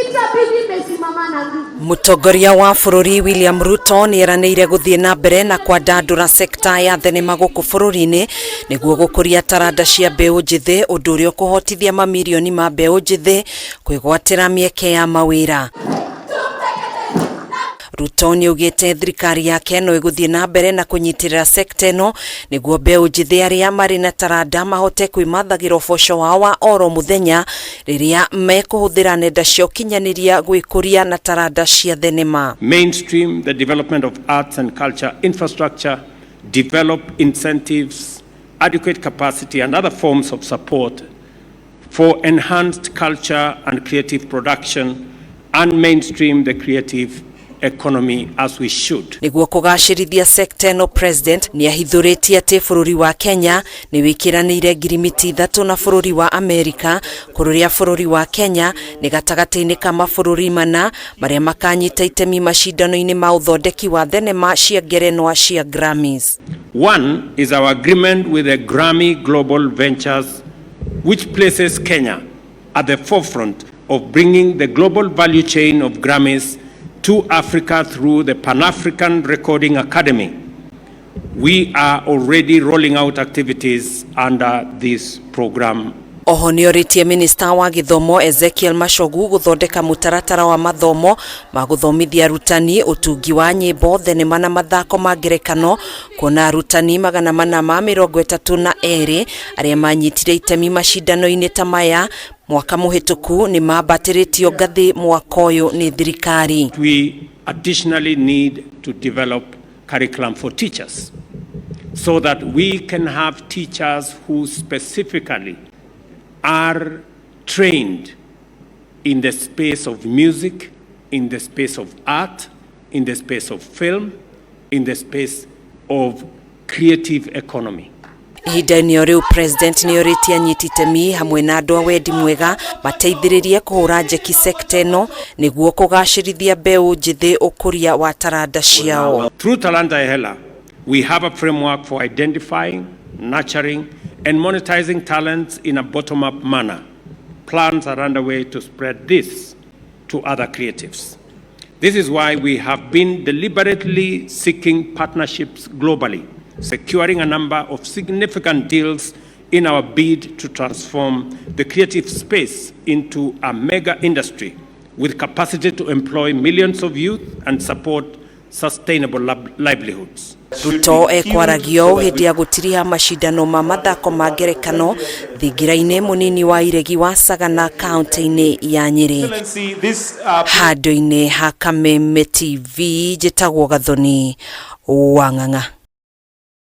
itabidi mesimama na nguvu. Mutongoria wa bururi William Ruto ni eranĩire gũthiĩ na mbere na kwandandũra sekta ya thenema gũkũ bũrũri-inĩ nĩguo gũkũria taranda cia mbeũ njĩthĩ, ũndũ ũrĩa ũkũhotithia mamirioni ma mbeũ njĩthĩ kwĩgwatĩra mĩeke ya mawĩra. Ruto ni ugite thirikari yake no igũthiĩ na mbere na kũnyitirĩra sekta ĩno nĩguo mbeũ njĩthĩ arĩa marĩ na taranda mahote kwĩmathagĩra ũboco wao wa oro mũthenya rĩrĩa mekũhũthĩra nenda cia ũkinyanĩria gwĩkũria na taranda cia thenema. Mainstream the development of arts and culture infrastructure, develop incentives, adequate capacity and other forms of support for enhanced culture and creative production, and mainstream the creative economy as we should. Niguo kugacirithia sekta ĩno, president ni ahithũrĩtie atĩ bũrũri wa Kenya ni wĩkĩranĩire ngirimiti 3 na bũrũri wa Amerika, kũrũria bũrũri wa Kenya ni gatagatĩ-inĩ ka mabũrũri mana marĩa makanyita itemi macindano-inĩ ma ũthondeki wa thenema cia ngerenwa cia Grammys. One is our agreement with the Grammy Global Ventures, which places Kenya at the forefront of bringing the global value chain of Grammys to Africa through the Pan-African Recording Academy. We are already rolling out activities under this program. Oho ni oritie minister wa githomo Ezekiel Mashogu guthondeka mutaratara wa mathomo ma guthomithia arutani utungi wa nyimbo, thenema na mathako ma ngerekano, kuona arutani 432 arĩa manyitire itemi macindano-inĩ ta maya mwaka muhituku ni mabatĩrĩtio ngathĩ mwaka ũyũ nĩ thirikari. We additionally need to develop curriculum for teachers so that we can have teachers who specifically are trained in the space of music, in the space of art, in the space of film, in the space of creative economy. Ihinda-inĩ rĩu president ni oritie anyiti itemi hamwe na andũ a wendi mwega mateithĩrĩrie kũhũra njeki sekta ĩno nĩguo kũgacĩrithia mbeũ njĩthĩ ũkũria wa taranda ciao. Through Talanta, we have a framework for identifying, nurturing and monetizing talents in a bottom-up manner. Plans are underway to spread this to other creatives. This is why we have been deliberately seeking partnerships globally, securing a number of significant deals in our bid to transform the creative space into a mega industry with capacity to employ millions of youth and support sustainable livelihoods. Ruto ekwaragio hĩndĩ ya gũtiriha macindano ma mathako ma ngerekano thingira-inĩ mũnini wa iregi wa Sagana kaunti-inĩ ya Nyeri. Handũ-inĩ ha Kameme TV njĩtagwo Gathoni Wang'ang'a.